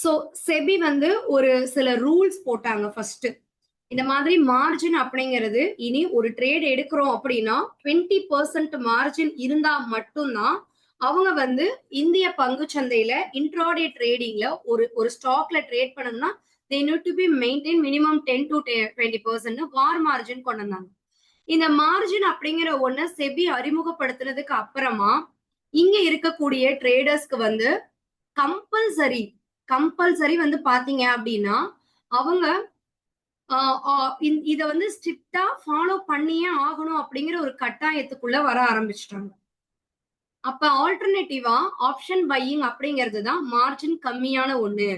So SEBI வந்து ஒரு சில ரூல்ஸ் போட்டாங்க ஃபர்ஸ்ட். இந்த மாதிரி மார்ஜின் அப்படிங்கிறது இனி ஒரு ட்ரேட் எடுக்கிறோம் அப்படின்னா 20% மார்ஜின் இருந்தா மட்டும்தான் அவங்க வந்து இந்திய பங்கு சந்தையில இன்ட்ராடே ட்ரேடிங்ல ஒரு ஸ்டாக்ல ட்ரேட் பண்ணணும்னா they need to be maintain minimum 10 to 20% war margin கொண்டு வந்தாங்க. இந்த மார்ஜின் அப்படிங்கிற ஒண்ணு செபி அறிமுகப்படுத்துனதுக்கு அப்புறமா இங்க இருக்கக்கூடிய ட்ரேடர்ஸ்க்கு வந்து கம்பல்சரி கம்பல்சரி வந்து பாத்தீங்க அப்படின்னா அவங்க இத வந்து ஸ்ட்ரிக்டா ஃபாலோ பண்ணியே ஆகணும் அப்படிங்கிற ஒரு கட்டாயத்துக்குள்ள வர ஆரம்பிச்சிட்டாங்க. அப்ப ஆல்டர்னேட்டிவா ஆப்ஷன் பையிங் அப்படிங்கிறது தான் மார்ஜின் கம்மியான ஒண்ணு.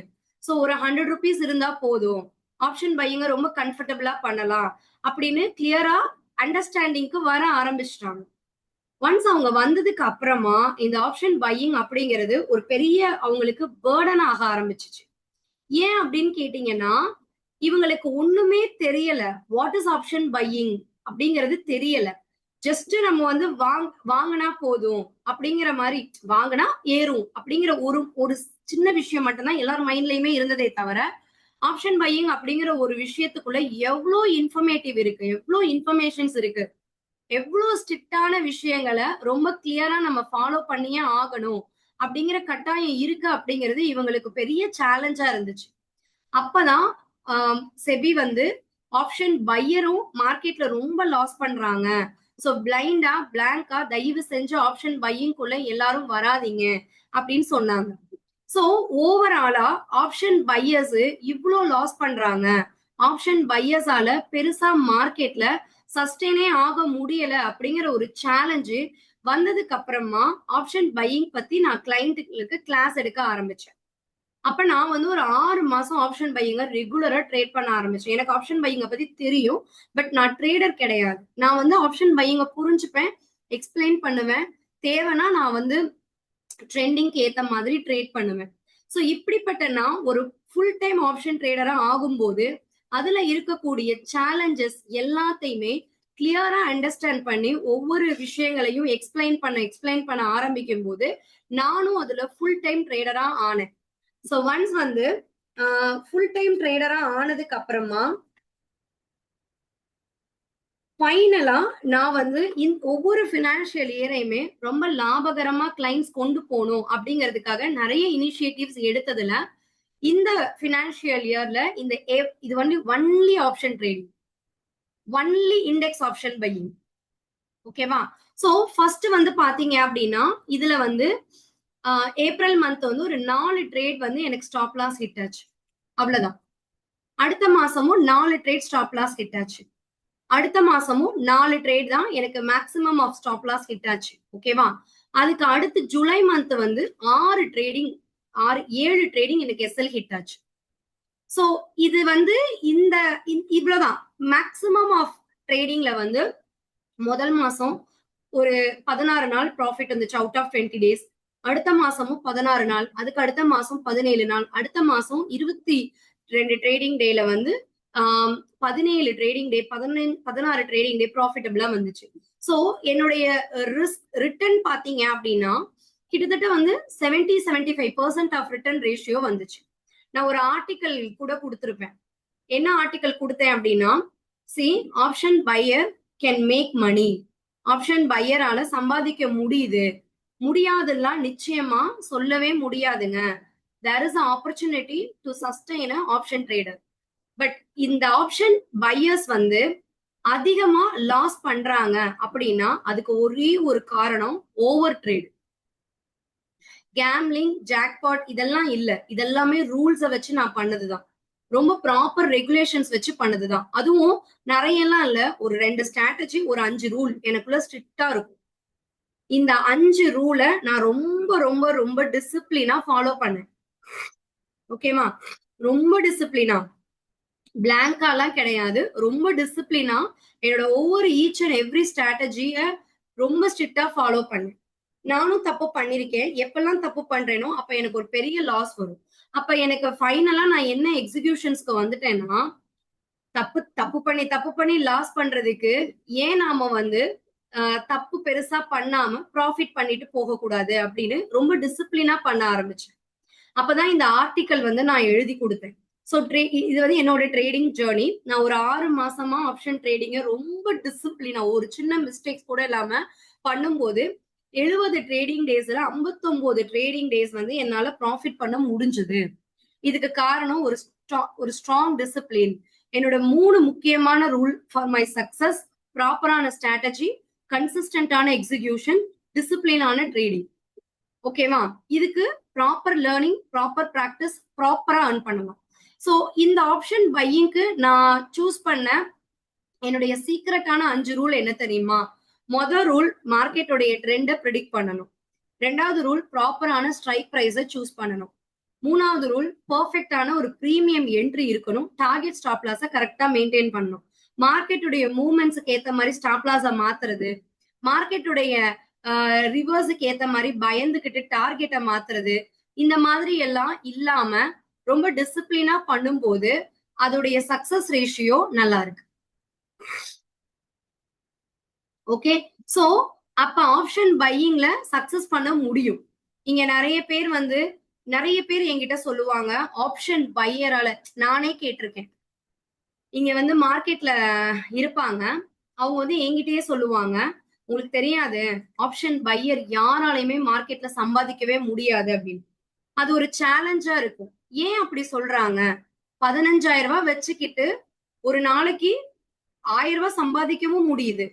சோ ஒரு 100 ருபீஸ் இருந்தா போதும், ஆப்ஷன் பையிங்க ரொம்ப கம்ஃபர்டபுளா பண்ணலாம் அப்படின்னு கிளியரா அண்டர்ஸ்டாண்டிங்க்கு வர ஆரம்பிச்சிட்டாங்க. ஒன்ஸ் அவங்க வந்ததுக்கு அப்புறமா இந்த ஆப்ஷன் பையிங் அப்படிங்கிறது ஒரு பெரிய அவங்களுக்கு பேர்டன் ஆக ஆரம்பிச்சிச்சு. ஏன் அப்படின்னு கேட்டீங்கன்னா இவங்களுக்கு ஒண்ணுமே தெரியல. வாட் இஸ் ஆப்ஷன் பையிங் அப்படிங்கிறது தெரியல. ஜஸ்ட் நம்ம வந்து வாங்கினா போதும் அப்படிங்கிற மாதிரி, வாங்கினா ஏறும் அப்படிங்கிற ஒரு ஒரு சின்ன விஷயம் மட்டும்தான் எல்லாரும் மைண்ட்லயுமே இருந்ததே தவிர ஆப்ஷன் பையிங் அப்படிங்கிற ஒரு விஷயத்துக்குள்ள எவ்வளவு இன்ஃபர்மேட்டிவ் இருக்கு, எவ்வளவு இன்ஃபர்மேஷன்ஸ் இருக்கு, எவ்வளவு ஸ்ட்ரிக்டான விஷயங்களை ரொம்ப கிளியரா நம்ம ஃபாலோ பண்ணியே ஆகணும் அப்படிங்கிற கட்டாயம் இருக்கு அப்படிங்கிறது இவங்களுக்கு பெரிய சேலஞ்சா இருந்துச்சு. அப்பதான் செபி வந்து ஆப்ஷன் பையரும் மார்க்கெட்ல ரொம்ப லாஸ் பண்றாங்க, சோ பிளைண்டா பிளாங்கா தயவு செஞ்சு ஆப்ஷன் பையிங்குள்ள எல்லாரும் வராதீங்க அப்படின்னு சொன்னாங்க. சோ ஓவராலா ஆப்ஷன் பையர்ஸ் இவ்ளோ லாஸ் பண்றாங்க, ஆப்ஷன் பையர்ஸால பெருசா மார்க்கெட்ல சஸ்டெயினே ஆக முடியல அப்படிங்கிற ஒரு சேலஞ்சு வந்ததுக்கு அப்புறமா ஆப்ஷன் பையிங் பத்தி நான் கிளைண்ட்டுகளுக்கு கிளாஸ் எடுக்க ஆரம்பிச்சேன். அப்ப நான் வந்து ஒரு 6 மாசம் ஆப்ஷன் பையிங்க ரெகுலரா ட்ரேட் பண்ண ஆரம்பிச்சேன். எனக்கு ஆப்ஷன் பையிங்க பத்தி தெரியும், பட் நான் ட்ரேடர் கிடையாது. நான் வந்து ஆப்ஷன் பையிங்க புரிஞ்சுப்பேன், எக்ஸ்பிளைன் பண்ணுவேன், தேவைன்னா நான் வந்து ட்ரெண்டிங்க்கு ஏத்த மாதிரி ட்ரேட் பண்ணுவேன். சோ இப்படிப்பட்ட நான் ஒரு ஃபுல் டைம் ஆப்ஷன் ட்ரேடரா ஆகும்போது அதுல இருக்கக்கூடிய சேலஞ்சஸ் எல்லாத்தையுமே கிளியரா அண்டர்ஸ்டாண்ட் பண்ணி ஒவ்வொரு விஷயங்களையும் எக்ஸ்பிளைன் பண்ண ஆரம்பிக்கும் போது நானும் அதுல ஃபுல் டைம் ட்ரேடரா ஆனேன். சோ ஒன்ஸ் வந்து ஃபுல் டைம் ட்ரேடரா ஆனதுக்கு அப்புறமா ஃபைனலா நான் வந்து ஒவ்வொரு பினான்சியல் இயரையுமே ரொம்ப லாபகரமா கிளைண்ட்ஸ் கொண்டு போகணும் அப்படிங்கிறதுக்காக நிறைய இனிஷியேட்டிவ்ஸ் எடுத்ததுல இந்த பினான்சியல் இயர்ல இது வந்து only option trading, only index option buying. ஓகேவா? சோ ஃபர்ஸ்ட் வந்து பாத்தீங்க அப்படின்னா இதுல வந்து ஏப்ரல் மந்த் வந்து ஒரு 4 ட்ரேட் வந்து எனக்கு ஸ்டாப் லாஸ் ஹிட் ஆச்சு, அவ்வளவுதான். அடுத்த மாசமும் 4 ட்ரேட் ஸ்டாப் லாஸ் ஹிட் ஆச்சு. அடுத்த மாசமும் 4 ட்ரேட் தான் எனக்கு maximum of stop loss hit ஆச்சு. ஓகேவா? அதுக்கு அடுத்து ஜூலை மந்த் வந்து 7 ட்ரேடிங் எனக்கு எஸ்எல் ஹிட் ஆச்சு. சோ இது வந்து இந்த இவ்வளவுதான் மேக்ஸிமம் ஆஃப் ட்ரேடிங்ல வந்து முதல் மாசம் ஒரு 16 நாள் ப்ராஃபிட் வந்துச்சு அவுட் ஆஃப் 20 டேஸ். அடுத்த மாசமும் 16 நாள், அதுக்கு அடுத்த மாசம் 17 நாள், அடுத்த மாசம் 22 ட்ரேடிங் டேல வந்து 17 ட்ரேடிங் டே, 16 ட்ரேடிங் டே ப்ராஃபிட்டபிளா வந்துச்சு. சோ என்னுடைய ரிட்டர்ன் பாத்தீங்க அப்படின்னா கிட்டத்தட்ட வந்து 70-75% ஆஃப் ரிட்டர்ன் ரேஷியோ வந்துச்சு. நான் ஒரு ஆர்டிக்கல் கூட கொடுத்திருப்பேன். என்ன ஆர்டிக்கல் கொடுத்தேன் அப்படின்னா, C option buyer can make money, option பையரால சம்பாதிக்க முடியாதுலாம் நிச்சயமா சொல்லவே முடியாதுங்க. there is an opportunity to sustain a option trader. But இந்த ஆப்ஷன் பையர்ஸ் வந்து அதிகமா லாஸ் பண்றாங்க அப்படின்னா அதுக்கு ஒரே ஒரு காரணம் ஓவர் ட்ரேட். கேம்லிங், ஜாக்பாட் இதெல்லாம் இல்ல, இதெல்லாமே ரூல்ஸ வச்சு நான் பண்ணதுதான், ரொம்ப ப்ராப்பர் ரெகுலேஷன்ஸ் வச்சு பண்ணதுதான். அதுவும் நிறைய எல்லாம் இல்ல, ஒரு 2 ஸ்ட்ராட்டஜி, ஒரு 5 ரூல் எனக்குள்ள ஸ்ட்ரிக்டா இருக்கும். இந்த 5 ரூலை நான் ரொம்ப ரொம்ப ரொம்ப டிசிப்ளினா ஃபாலோ பண்ணேன். ஓகேவா? ரொம்ப டிசிப்ளினா, பிளாங்காலாம் கிடையாது, ரொம்ப டிசிப்ளினா என்னோட ஒவ்வொரு ஈச் அண்ட் எவ்ரி ஸ்ட்ராட்டஜிய ரொம்ப ஸ்ட்ரிக்டா ஃபாலோ பண்ணேன். நானும் தப்பு பண்ணிருக்கேன். எப்பெல்லாம் தப்பு பண்றேனோ அப்ப எனக்கு ஒரு பெரிய லாஸ் வரும். அப்ப எனக்கு ஃபைனலா நான் என்ன எக்ஸிகியூஷன்ஸ்க்கு வந்துட்டேன்னா, தப்பு பண்ணி லாஸ் பண்றதுக்கு ஏன் நாம வந்து தப்பு பெருசா பண்ணாம ப்ராஃபிட் பண்ணிட்டு போக கூடாது அப்படின்னு ரொம்ப டிசிப்ளினா பண்ண ஆரம்பிச்சேன். அப்பதான் இந்த ஆர்டிக்கல் வந்து நான் எழுதி கொடுத்தேன். ஸோ இது வந்து என்னோட ட்ரேடிங் ஜேர்னி. நான் ஒரு 6 மாசமா ஆப்ஷன் ட்ரேடிங்க ரொம்ப டிசிப்ளினா ஒரு சின்ன மிஸ்டேக்ஸ் கூட இல்லாம பண்ணும்போது 70 ட்ரேடிங் டேஸ்ல 59 ட்ரேடிங் டேஸ் வந்து என்னால ப்ராஃபிட் பண்ண முடிஞ்சது. இதுக்கு காரணம் ஒரு ஸ்ட்ராங் டிசிப்ளின். என்னோட 3 முக்கியமான ரூல் ஃபார் மை சக்சஸ்: ப்ராப்பரான ஸ்ட்ராட்டஜி, கன்சிஸ்டன்டான எக்ஸிகியூஷன், டிசிப்ளினான ட்ரேடிங். ஓகேவா? இதுக்கு ப்ராப்பர் லேர்னிங், ப்ராப்பர் பிராக்டிஸ், ப்ராப்பரா earn பண்ணலாம். சோ இந்த ஆப்ஷன் பையிங்க்கு நான் சூஸ் பண்ண என்னுடைய சீக்ரெட்டான 5 ரூல் என்ன தெரியுமா? மொத ரூல் மார்க்கெட்டோடைய ட்ரெண்ட ப்ரெடிக்ட் பண்ணணும். 2வது ரூல் ப்ராப்பரான ஸ்ட்ரைக் பிரைஸ சூஸ் பண்ணணும். 3வது ரூல் பெர்ஃபெக்ட்டான ஒரு பிரீமியம் என்ட்ரி இருக்கணும். டார்கெட் ஸ்டாப் லாஸ கரெக்ட்டா மெயின்டைன் பண்ணணும். மார்க்கெட்டுடைய மூவ்மெண்ட்ஸ்க்கு ஏத்த மாதிரி ஸ்டாப் லாஸ மாத்துறது, மார்க்கெட்டுடைய ரிவர்ஸுக்கு ஏத்த மாதிரி பயந்துகிட்டு டார்கெட்டை மாத்துறது, இந்த மாதிரி எல்லாம் இல்லாம ரொம்ப டிசிப்ளினா பண்ணும்போது அதோடைய சக்சஸ் ரேஷியோ நல்லா இருக்கு. ஓகே, சோ அப்ப ஆப்ஷன் பையிங்ல சக்சஸ் பண்ண முடியும். இங்க நிறைய பேர் என்கிட்ட சொல்லுவாங்க, ஆப்ஷன் பையரால. நானே கேட்டிருக்கேன். இங்க வந்து மார்க்கெட்ல இருப்பாங்க, அவங்க வந்து என்கிட்டயே சொல்லுவாங்க, உங்களுக்கு தெரியாது, ஆப்ஷன் பையர் யாராலையுமே மார்க்கெட்ல சம்பாதிக்கவே முடியாது அப்படின்னு. அது ஒரு சேலஞ்சா இருக்கும். ஏன் அப்படி சொல்றாங்க? 15,000 ரூபாய் வச்சுக்கிட்டு ஒரு நாளைக்கு 1000 ரூபாய் சம்பாதிக்கவும் முடியுது.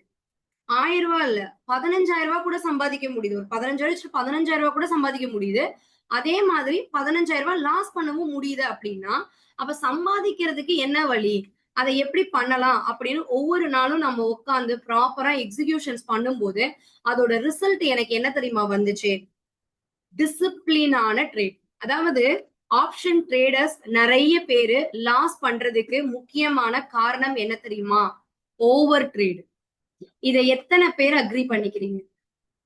1000 ரூபாய் இல்ல, 15,000 ரூபாய் கூட சம்பாதிக்க முடியுது. ஒரு 15,000 ரூபாய் கூட சம்பாதிக்க முடியுது. அதே மாதிரி 15,000 ரூபாய் லாஸ் பண்ணவும் முடியுது அப்படின்னா, அப்ப சம்பாதிக்கிறதுக்கு என்ன வழி, அதை எப்படி பண்ணலாம் அப்படின்னு ஒவ்வொரு நாளும் நம்ம உட்கார்ந்து ப்ராப்பரா எக்ஸிகியூஷன்ஸ் பண்ணும்போது அதோட ரிசல்ட் எனக்கு என்ன தெரியுமா வந்துச்சு? டிசிப்ளினான ட்ரேட். அதாவது ஆப்ஷன் ட்ரேடர்ஸ் நிறைய பேரு லாஸ் பண்றதுக்கு முக்கியமான காரணம் என்ன தெரியுமா? Over trade. இதை எத்தனை பேர் அக்ரி பண்ணிக்கிறீங்க?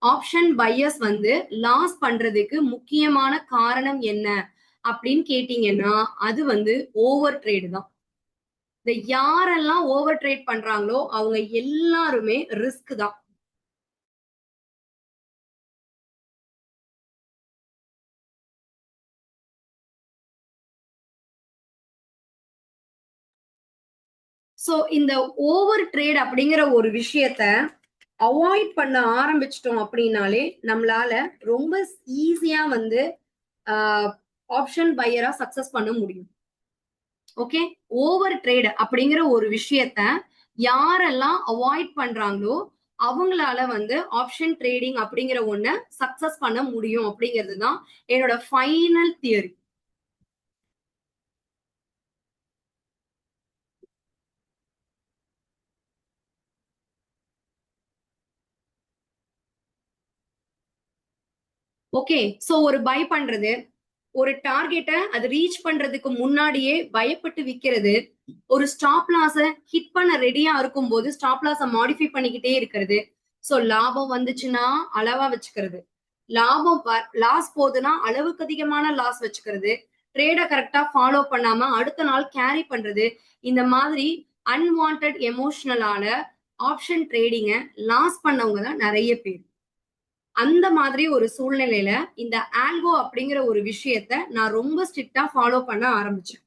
ஆப்ஷன் பையர்ஸ் வந்து லாஸ் பண்றதுக்கு முக்கியமான காரணம் என்ன அப்படின்னு கேட்டீங்கன்னா அது வந்து ஓவர் ட்ரேட் தான். இந்த யாரெல்லாம் ஓவர் ட்ரேட் பண்றாங்களோ அவங்க எல்லாருமே ரிஸ்க் தான். சோ இந்த ஓவர் ட்ரேட் அப்படிங்கிற ஒரு விஷயத்த அவாய்ட் பண்ண ஆரம்பிச்சிட்டோம் அப்படின்னாலே நம்மளால ரொம்ப ஈஸியா வந்து ஆப்ஷன் பையரா சக்சஸ் பண்ண முடியும். ஓகே, ஓவர் ட்ரேட் அப்படிங்கிற ஒரு விஷயத்த யாரெல்லாம் அவாய்ட் பண்றாங்களோ அவங்களால வந்து ஆப்ஷன் ட்ரேடிங் அப்படிங்கிற ஒண்ண சக்சஸ் பண்ண முடியும் அப்படிங்கிறது தான் என்னோட ஃபைனல் தியரி. ஓகே, சோ ஒரு பை பண்றது, ஒரு டார்கெட்டை அது ரீச் பண்றதுக்கு முன்னாடியே பயப்பட்டு விக்கிறது, ஒரு ஸ்டாப் லாஸ ஹிட் பண்ண ரெடியா இருக்கும் போது ஸ்டாப் லாஸ மாடிஃபை பண்ணிக்கிட்டே இருக்கிறது. சோ லாபம் வந்துச்சுன்னா அளவா வச்சுக்கிறது, லாபம் லாஸ் போகுதுன்னா அளவுக்கு அதிகமான லாஸ் வச்சுக்கிறது, ட்ரேட கரெக்டா ஃபாலோ பண்ணாம அடுத்த நாள் கேரி பண்றது, இந்த மாதிரி அன்வான்ட் எமோஷனலான ஆப்ஷன் ட்ரேடிங்க லாஸ் பண்ணவங்க தான் நிறைய பேர். அந்த மாதிரி ஒரு சூழ்நிலையில இந்த ஆல்கோ அப்படிங்கிற ஒரு விஷயத்த நான் ரொம்ப ஸ்ட்ரிக்டா ஃபாலோ பண்ண ஆரம்பிச்சேன்.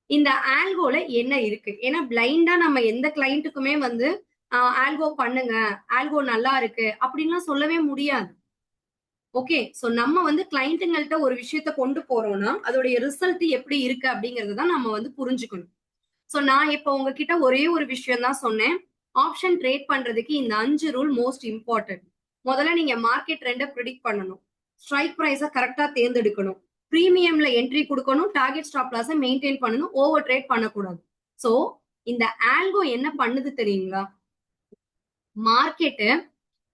இந்த ஆல்கோல என்ன இருக்கு? ஏன்னா பிளைண்டா நம்ம எந்த கிளைண்ட்டுக்குமே வந்து ஆல்கோ பண்ணுங்க, ஆல்கோ நல்லா இருக்கு அப்படின்லாம் சொல்லவே முடியாது. ஓகே, சோ நம்ம வந்து கிளைண்ட்டுங்கள்ட்ட ஒரு விஷயத்த கொண்டு போறோம்னா அதோடைய ரிசல்ட் எப்படி இருக்கு அப்படிங்கறத தான் நம்ம வந்து புரிஞ்சுக்கணும். சோ நான் இப்ப உங்ககிட்ட ஒரே ஒரு விஷயம் தான் சொன்னேன். ஆப்ஷன் ட்ரேட் பண்றதுக்கு இந்த 5 ரூல் மோஸ்ட் இம்பார்ட்டன்ட். முதல்ல நீங்க மார்க்கெட் ட்ரெண்ட ப்ரெடிக்ட் பண்ணணும். ஸ்ட்ரைக் பிரைஸ கரெக்டா தேர்ந்தெடுக்கணும். பிரீமியம்ல என்ட்ரி கொடுக்கணும். டார்கெட் ஸ்டாப் லாஸ மெயின்டைன் பண்ணணும். ஓவர் ட்ரேட் பண்ணக்கூடாது. சோ இந்த ஆல்கோ என்ன பண்ணுது தெரியுங்களா? மார்க்கெட்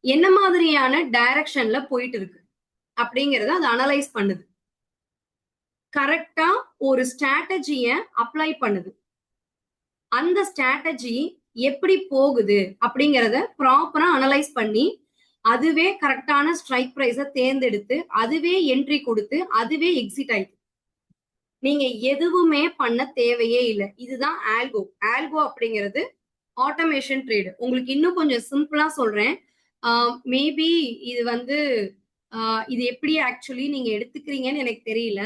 என்ன மாதிரியான டைரக்ஷன்ல போயிட்டு இருக்கு அப்படிங்கறத அது அனலைஸ் பண்ணுது. கரெக்டா ஒரு ஸ்ட்ராட்டஜிய அப்ளை பண்ணுது. அந்த ஸ்ட்ராட்டஜி எப்படி போகுது அப்படிங்கறத ப்ராப்பரா அனலைஸ் பண்ணி அதுவே கரெக்டான ஸ்ட்ரைக் பிரைஸ தேர்ந்தெடுத்து அதுவே என்ட்ரி கொடுத்து அதுவே எக்ஸிட் ஆயிடுது. நீங்க எதுவுமே பண்ண தேவையே இல்லை. இதுதான் ஆல்கோ. ஆல்கோ அப்படிங்கிறது ஆட்டோமேஷன் ட்ரேடு. உங்களுக்கு இன்னும் கொஞ்சம் சிம்பிளா சொல்றேன். மேபி இது வந்து இது எப்படி ஆக்சுவலி நீங்க எடுத்துக்கிறீங்கன்னு எனக்கு தெரியல.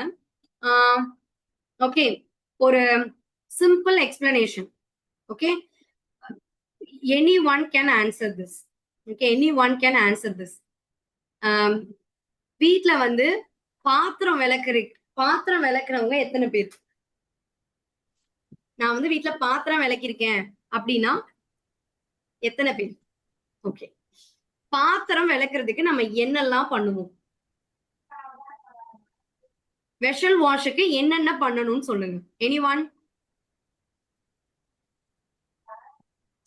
ஓகே, ஒரு simple explanation. Okay, any one can answer this. Okay, any one can answer this. வீட்ல வந்து பாத்திரம் விளக்குறவங்க எத்தனை பேர்? நான் வந்து வீட்ல பாத்திரம் விளக்கிருக்கேன் அப்படின்னா எத்தனை பேர்? ஓகே, பாத்திரம் விளக்குறதுக்கு நம்ம என்னெல்லாம் பண்ணுவோம்? வெஷல் வாஷுக்கு என்னென்ன பண்ணணும்னு சொல்லுங்க. Any one?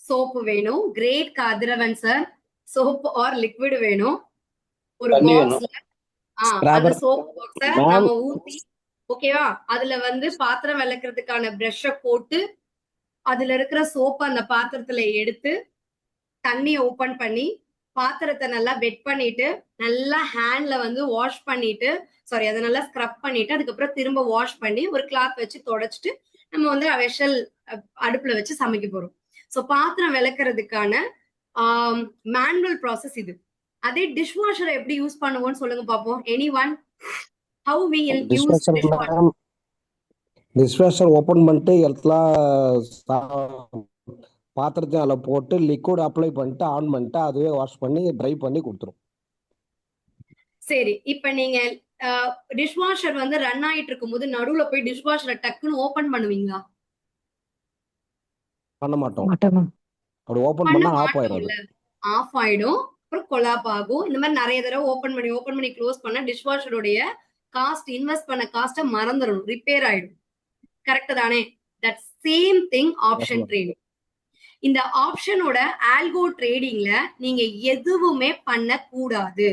சோப்பு வேணும். கிரேட் கதிரவன் சார். சோப் ஆர் லிக்விட் வேணும். ஒரு பாக்ஸ்ல அந்த சோப் பாக்ஸ நாம ஊத்தி, ஓகேவா, அதுல வந்து பாத்திரம் விளக்குறதுக்கான பிரஷ போட்டு அதுல இருக்கிற சோப்ப அந்த பாத்திரத்துல எடுத்து தண்ணிய ஓபன் பண்ணி பாத்திரத்தை நல்லா வெட் பண்ணிட்டு நல்லா ஹேண்ட்ல வந்து வாஷ் பண்ணிட்டு, சாரி, அதை நல்லா ஸ்க்ரப் பண்ணிட்டு அதுக்கப்புறம் திரும்ப வாஷ் பண்ணி ஒரு கிளாத் வச்சு தொடச்சிட்டு நம்ம வந்து வெஷல் அடுப்புல வச்சு சமைக்க போறோம். சோ பாத்திரம் விளக்குறதுக்கான மேனுவல் ப்ராசஸ் இது. அதே டிஷ் வாஷரை எப்படி யூஸ் பண்ணுவோம்னு சொல்லுங்க பாப்போம். Any one? How we will use dish washer? Dish washer open பண்ணிட்டு எல்லாம் பாத்திரத்தையும் அதில் போட்டு லிக்விட் அப்ளை பண்ணிட்டு ஆன் பண்ணிட்டு அதுவே வாஷ் பண்ணி ட்ரை பண்ணி கொடுத்துரும். சரி, இப்ப நீங்க டிஷ் வாஷர் வந்து ரன் ஆயிட்டு இருக்கும் போது நடுவுல போய் டிஷ் வாஷரை டக்குன்னு ஓபன் பண்ணுவீங்களா? பண்ண மாட்டோம். அப்படி ஓபன் பண்ணா ஆஃப் ஆயிடும். ஆஃப் ஆயிடும், அப்புறம் கொலாப் ஆகும். இந்த மாதிரி நிறைய தடவை ஓபன் பண்ணி க்ளோஸ் பண்ண டிஷ் வாஷருடைய காஸ்ட், இன்வெஸ்ட் பண்ண காஸ்ட மறந்துடும், ரிப்பேர் ஆயிடும். கரெக்ட் தானே? That same thing option trading. இந்த ஆப்ஷனோட ஆல்கோ ட்ரேடிங்ல நீங்க எதுவுமே பண்ண கூடாது.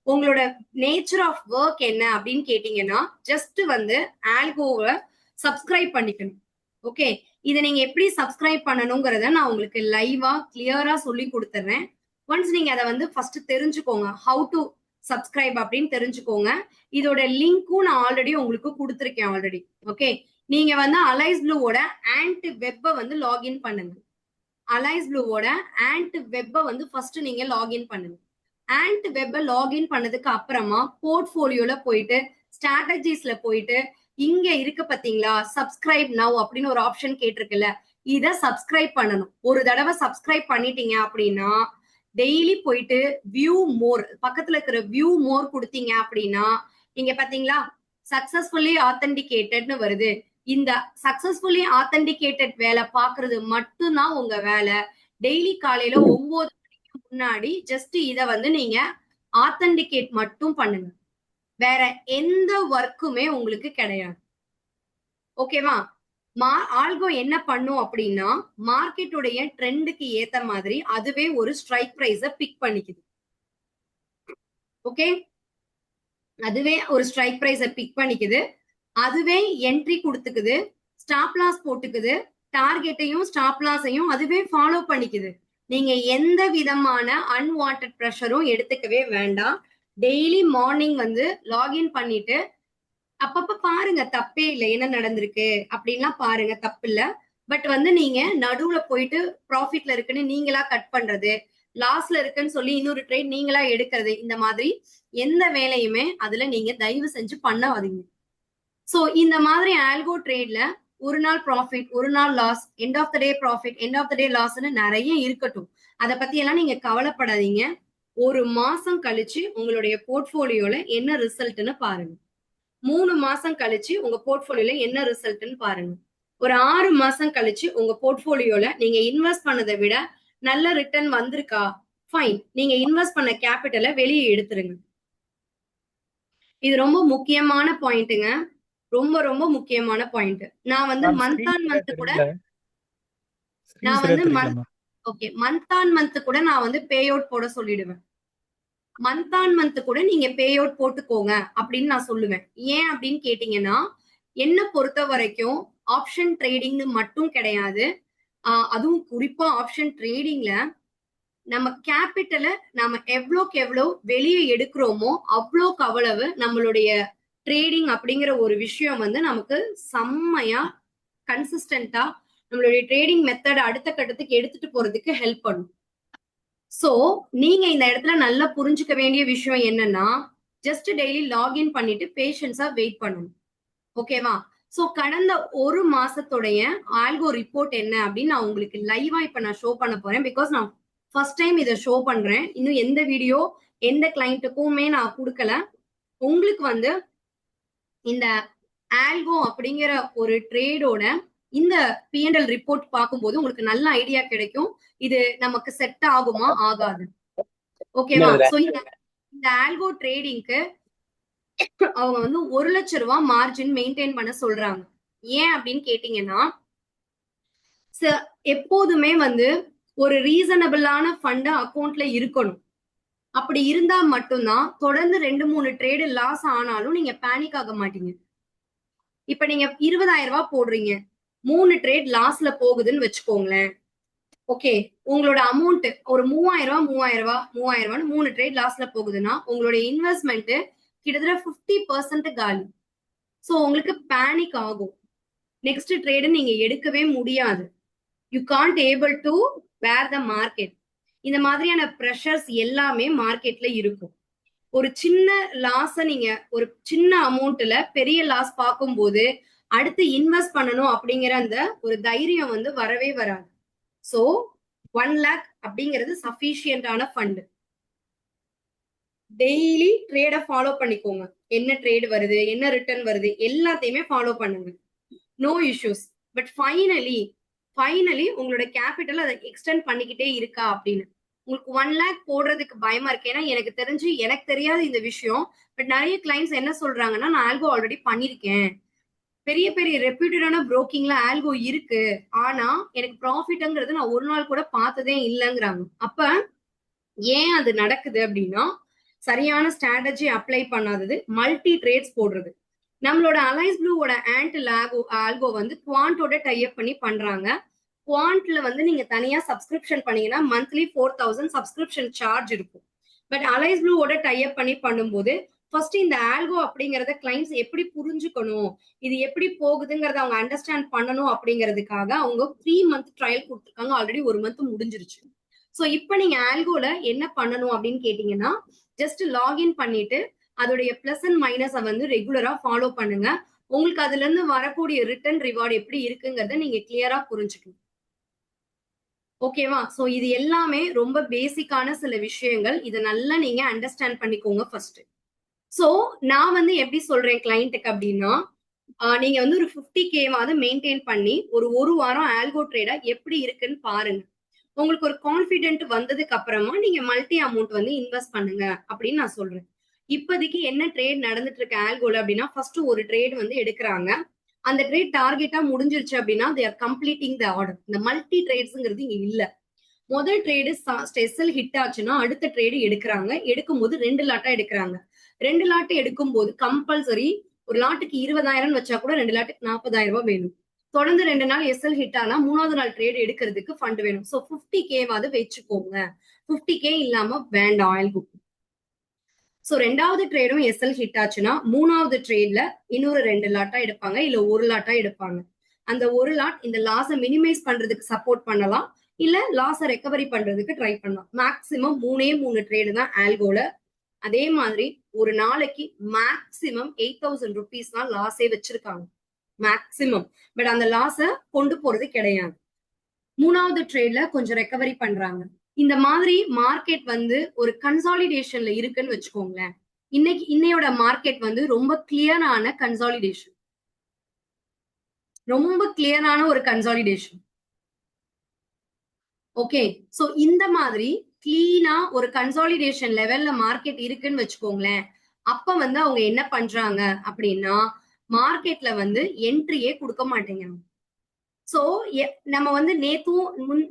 உங்களோட நேச்சர் ஆஃப் ஒர்க் என்ன அப்படின்னு கேட்டீங்கன்னா ஜஸ்ட் வந்து ஆல்கோவை சப்ஸ்கிரைப் பண்ணிக்கணும். ஓகே, இதை நீங்க எப்படி சப்ஸ்கிரைப் பண்ணணுங்கிறத நான் உங்களுக்கு லைவா கிளியரா சொல்லி கொடுத்துறேன். ஒன்ஸ் நீங்க அதை வந்து ஃபர்ஸ்ட் தெரிஞ்சுக்கோங்க, ஹவு டு சப்ஸ்கிரைப் அப்படின்னு தெரிஞ்சுக்கோங்க. இதோட லிங்க்கும் நான் ஆல்ரெடி உங்களுக்கு கொடுத்துருக்கேன் ஆல்ரெடி. ஓகே, நீங்க வந்து அலைஸ் ப்ளூவோட ஆண்ட் வெப்பை வந்து லாகின் பண்ணுங்க. அலைஸ் ப்ளூவோட ஆண்ட் வெப்பை வந்து ஃபர்ஸ்ட் நீங்க லாகின் பண்ணுங்க. ஆண்ட் வெப்பை லாகின் பண்ணதுக்கு அப்புறமா போர்ட்ஃபோலியோல போயிட்டு ஸ்ட்ராட்டஜிஸ்ல போயிட்டு இங்க இருக்கு பாத்தீங்களா, சப்ஸ்கிரைப் நவ் அப்படின்னு ஒரு ஆப்ஷன் கேட்டிருக்குல்ல, இத சப்ஸ்கிரைப் பண்ணணும். ஒரு தடவை சப்ஸ்கிரைப் பண்ணிட்டீங்க அப்படின்னா டெய்லி போயிட்டு வியூ மோர், பக்கத்துல இருக்கிற வியூ மோர் கொடுத்தீங்க அப்படின்னா இங்க பாத்தீங்களா சக்சஸ்ஃபுல்லி ஆத்தென்டிகேட்டட்னு வருது. இந்த சக்சஸ்ஃபுல்லி ஆத்தென்டிகேட்டட் வேலை பாக்குறது மட்டும்தான் உங்க வேலை. டெய்லி காலையில 9 மணிக்கு முன்னாடி ஜஸ்ட் இத வந்து நீங்க ஆத்தென்டிகேட் மட்டும் பண்ணுங்க. வேற எந்த ஒர்க்குமே உங்களுக்கு கிடையாது. ஓகேவா? ஆல்கோ என்ன பண்ணும் அப்படின்னா மார்க்கெட்டுடைய ட்ரெண்டுக்கு ஏத்த மாதிரி அதுவே ஒரு ஸ்ட்ரைக் பிரைஸ பிக் பண்ணிக்குது. ஓகே, அதுவே ஒரு ஸ்ட்ரைக் பிரைஸ பிக் பண்ணிக்குது, அதுவே என்ட்ரி கொடுத்துக்குது, ஸ்டாப் லாஸ் போட்டுக்குது, டார்கெட்டையும் ஸ்டாப் லாஸையும் அதுவே ஃபாலோ பண்ணிக்குது. நீங்க எந்த விதமான அன்வான்ட் ப்ரெஷரும் எடுத்துக்கவே வேண்டாம். டெய்லி மார்னிங் வந்து லாகின் பண்ணிட்டு அப்பப்ப பாருங்க, தப்பே இல்லை, என்ன நடந்திருக்கு அப்படின்லாம் பாருங்க, தப்பு இல்ல. பட் வந்து நீங்க நடுவுல போயிட்டு ப்ராஃபிட்ல இருக்குன்னு நீங்களா கட் பண்றது, லாஸ்ல இருக்குன்னு சொல்லி இன்னொரு ட்ரேட் நீங்களா எடுக்கிறது, இந்த மாதிரி எந்த வேலையுமே அதுல நீங்க தயவு செஞ்சு பண்ணாதீங்க. சோ இந்த மாதிரி ஆல்கோ ட்ரேட்ல ஒரு நாள் ப்ராஃபிட், ஒரு நாள் loss, end of the day profit, end of the day லாஸ்ன்னு நிறைய இருக்கட்டும். அதை பத்தி எல்லாம் நீங்க கவலைப்படாதீங்க. ஒரு மாசம் கழிச்சு உங்களுடைய போர்ட்போலியோல என்ன ரிசல்ட்னு பாருங்க. 3 மாசம் கழிச்சு உங்க போர்ட்போலியோல என்ன ரிசல்ட்னு பாருங்க. ஒரு 6 மாசம் கழிச்சு உங்க போர்ட்போலியோல நீங்க இன்வெஸ்ட் பண்ணதை விட நல்ல ரிட்டர்ன் வந்திருக்கா, ஃபைன், நீங்க இன்வெஸ்ட் பண்ண கேபிட்டலை வெளியே எடுத்துருங்க. இது ரொம்ப முக்கியமான பாயிண்ட்டுங்க, ரொம்ப ரொம்ப முக்கியமான பாயிண்ட். நான் வந்து மந்த் ஆன் மந்த் கூட நான் வந்து பே அவுட் போட சொல்லிடுவேன். மந்த் ஆன் மந்த் கூட நீங்க பே அவுட் போட்டுக்கோங்க அப்படின்னு நான் சொல்லுவேன். ஏன் அப்படின்னு கேட்டீங்கன்னா, என்ன பொறுத்த வரைக்கும் ஆப்ஷன் ட்ரேடிங்னு மட்டும் கிடையாது, அதுவும் குறிப்பா ஆப்ஷன் ட்ரேடிங்ல நம்ம கேபிட்டலை நம்ம எவ்வளோக்கு எவ்வளோ வெளியே எடுக்கிறோமோ அவ்வளோக்கு அவ்வளவு நம்மளுடைய ட்ரேடிங் அப்படிங்கிற ஒரு விஷயம் வந்து நமக்கு செம்மையா கன்சிஸ்டன்டா நம்மளுடைய ட்ரேடிங் மெத்தட் அடுத்த கட்டத்துக்கு எடுத்துட்டு போறதுக்கு ஹெல்ப் பண்ணும். சோ நீங்க இந்த இடத்துல நல்லா புரிஞ்சுக்க வேண்டிய விஷயம் என்னன்னா, ஜஸ்ட் டெய்லி லாகின் பண்ணிட்டு பேஷன்ஸா வெயிட் பண்ணணும். ஓகேவா? சோ கடந்த ஒரு மாசத்துடைய ஆல்கோ ரிப்போர்ட் என்ன அப்படின்னு நான் உங்களுக்கு லைவா இப்ப நான் ஷோ பண்ண போறேன். பிகாஸ் நான் ஃபர்ஸ்ட் டைம் இத ஷோ பண்றேன். இன்னும் எந்த வீடியோ எந்த கிளையண்ட்டுக்குமே நான் குடுக்கல. உங்களுக்கு வந்து இந்த ஆல்கோ அப்படிங்கிற ஒரு ட்ரேடோட இந்த P&L ரிப்போர்ட் பார்க்கும்போது உங்களுக்கு நல்ல ஐடியா கிடைக்கும். இது நமக்கு செட் ஆகுமா? ஆகாது. ஓகேவா? சோ இந்த ஆல்கோ ட்ரேடிங்க்கு அவங்க வந்து 1 லட்சம் ரூபாய் மார்ஜின் மெயின்டைன் பண்ண சொல்றாங்க. ஏன் அப்படின்னு கேட்டீங்கன்னா, எப்போதுமே வந்து ஒரு ரீசனபிளான ஃபண்ட் அக்கவுண்ட்ல இருக்கணும். அப்படி இருந்தா மட்டும்தான் தொடர்ந்து 2-3 ட்ரேடு லாஸ் ஆனாலும் நீங்க பேனிக் ஆக மாட்டீங்க. இப்ப நீங்க 20,000 ரூபாய் போடுறீங்க. 3 ட்ரேட் லாஸ்ல போகுதுன்னு வச்சுக்கோங்களேன். ஓகே. உங்களோட அமௌண்ட் ஒரு 3000 ரூபாய் 3 ட்ரேட் லாஸ்ல போகுதுன்னா, உங்களோட இன்வெஸ்ட்மெண்ட் கிட்டத்தட்ட 50% காலி. சோ உங்களுக்கு பேனிக் ஆகும். நெக்ஸ்ட் ட்ரேடு நீங்க எடுக்கவே முடியாது. You can't able to where the market. இந்த மாதிரியான ப்ரெஷர்ஸ் எல்லாமே மார்க்கெட்ல இருக்கும். ஒரு சின்ன லாஸ நீங்க ஒரு சின்ன அமௌண்ட்ல பெரிய லாஸ் பார்க்கும்போது அடுத்து இன்வெஸ்ட் பண்ணணும் அப்படிங்கிற அந்த ஒரு தைரியம் வந்து வரவே வராது. சோ 1 lakh அப்படிங்கிறது சஃபிஷியன்டான ஃபண்ட். டெய்லி ட்ரேட ஃபாலோ பண்ணிக்கோங்க. என்ன ட்ரேட் வருது, என்ன ரிட்டர்ன் வருது எல்லாத்தையுமே ஃபாலோ பண்ணுங்க. No issues. பட் ஃபைனலி உங்களோட கேபிட்டல் அதை எக்ஸ்டெண்ட் பண்ணிக்கிட்டே இருக்கா அப்படின்னு. உங்களுக்கு 1 lakh போடுறதுக்கு பயமா இருக்கு. ஏன்னா எனக்கு தெரியாது இந்த விஷயம். பட் நிறைய கிளைண்ட்ஸ் என்ன சொல்றாங்கன்னா, நான் ஆல்கோ ஆல்ரெடி பண்ணிருக்கேன். பெரிய பெரிய ரெப்யூட்டடான புரோக்கிங்ல ஆல்கோ இருக்கு. ஆனா எனக்கு ப்ராஃபிட்ங்கிறது நான் ஒரு நாள் கூட பார்த்ததே இல்லைங்கிறாங்க. அப்ப ஏன் அது நடக்குது அப்படின்னா, சரியான ஸ்ட்ராட்டஜி அப்ளை பண்ணாதது, மல்டி ட்ரேட்ஸ் போடுறது. நம்மளோட அலைஸ் ப்ளூவோட ஆல்கோ வந்து குவாண்டோட டைப் பண்ணி பண்றாங்க. குவாண்ட்ல வந்து நீங்க தனியா சப்ஸ்கிரிப்ஷன் பண்ணீங்கன்னா மந்த்லி 4000 சப்ஸ்கிரிப்ஷன் சார்ஜ் இருக்கும். பட் அலைஸ் ப்ளூவோட டைப் பண்ணி பண்ணும்போது ஃபர்ஸ்ட் இந்த ஆல்கோ அப்படிங்கறத கிளைண்ட்ஸ் எப்படி புரிஞ்சுக்கணும், இது எப்படி போகுதுங்கிறத அவங்க அண்டர்ஸ்டாண்ட் பண்ணணும் அப்படிங்கிறதுக்காக அவங்க 3 மந்த் ட்ரையல் கொடுத்துருக்காங்க. ஆல்ரெடி 1 மந்த் முடிஞ்சிருச்சு. சோ இப்போ நீங்க ஆல்கோல என்ன பண்ணணும் அப்படின்னு கேட்டீங்கன்னா, ஜஸ்ட் லாகின் பண்ணிட்டு அதோடைய பிளஸ் அண்ட் மைனஸ வந்து ரெகுலரா ஃபாலோ பண்ணுங்க. உங்களுக்கு அதுல இருந்து வரக்கூடிய ரிட்டர்ன் ரிவார்டு எப்படி இருக்குங்கிறத நீங்க கிளியரா புரிஞ்சுக்கணும். ஓகேவா? சோ இது எல்லாமே ரொம்ப பேசிக்கான சில விஷயங்கள். இத நல்லா நீங்க அண்டர்ஸ்டாண்ட் பண்ணிக்கோங்க ஃபர்ஸ்ட். சோ நான் வந்து எப்படி சொல்றேன் கிளையண்ட்டுக்கு அப்படின்னா, நீங்க வந்து ஒரு 50K மெயின்டைன் பண்ணி ஒரு வாரம் ஆல்கோ ட்ரேட எப்படி இருக்குன்னு பாருங்க. உங்களுக்கு ஒரு கான்ஃபிடென்ட் வந்ததுக்கு அப்புறமா நீங்க மல்டி அமௌண்ட் வந்து இன்வெஸ்ட் பண்ணுங்க அப்படின்னு நான் சொல்றேன். இப்போதைக்கு என்ன ட்ரேட் நடந்துட்டு இருக்கு ஆல்கோல அப்படின்னா, ஃபர்ஸ்ட் ஒரு ட்ரேட் வந்து எடுக்கிறாங்க. அந்த ட்ரேட் டார்கெட்டா முடிஞ்சிருச்சு அப்படின்னா they are completing the order. இந்த மல்டி ட்ரேட்ஸ்ங்கிறது இங்க இல்ல. முதல் ட்ரேடு ஸ்டெசல் ஹிட் ஆச்சுன்னா அடுத்த ட்ரேடு எடுக்கிறாங்க. எடுக்கும்போது 2 லாட்டா எடுக்கிறாங்க. 2 லாட் எடுக்கும்போது கம்பல்சரி ஒரு லாட்டுக்கு 20,000 வச்சா கூட 2 லாட்டுக்கு 40,000 ரூபாய் வேணும். தொடர்ந்து 2 நாள் எஸ்எல் ஹிட் ஆனா 3வது நாள் ட்ரேட் எடுக்கிறதுக்கு ஃபண்ட் வேணும். சோ 50K வச்சுக்கோங்க. 50K இல்லாம வேண்டாம் ஆல்கோ. சோ 2வது ட்ரேடும் எஸ்எல் ஹிட் ஆச்சுன்னா 3வது ட்ரேட்ல இன்னொரு 2 லாட்டா எடுப்பாங்க. இல்ல 1 லாட்டா எடுப்பாங்க. அந்த 1 லாட் இந்த லாஸ மினிமைஸ் பண்றதுக்கு சப்போர்ட் பண்ணலாம். இல்ல லாஸ ரெக்கவரி பண்றதுக்கு ட்ரை பண்ணலாம். மேக்ஸிமம் 3 ட்ரேடு தான் ஆல்கோல. அதே மாதிரி ஒரு நாளைக்கு மேக்ஸிமம் 8,000 ருபீஸ் தான் லாஸே வச்சிருக்காங்க. மேக்ஸிமம். பட் அந்த லாஸ கொண்டு போறது கிடையாது. 3வது ட்ரேட்ல கொஞ்சம் ரெக்கவரி பண்றாங்க. இந்த மாதிரி மார்க்கெட் வந்து ஒரு கன்சாலிடேஷன்ல இருக்குன்னு வச்சுக்கோங்களேன். இன்னையோட மார்க்கெட் வந்து ரொம்ப கிளியரான கன்சாலிடேஷன். ரொம்ப கிளியரான ஒரு கன்சாலிடேஷன். ஓகே. சோ இந்த மாதிரி கிளீனா ஒரு கன்சாலிடேஷன் லெவல்ல மார்க்கெட் இருக்குன்னு வச்சுக்கோங்களேன். அப்ப வந்து அவங்க என்ன பண்றாங்க அப்படின்னா, மார்க்கெட்ல வந்து என்ட்ரியே கொடுக்க மாட்டேங்கிறாங்க. சோ நம்ம வந்து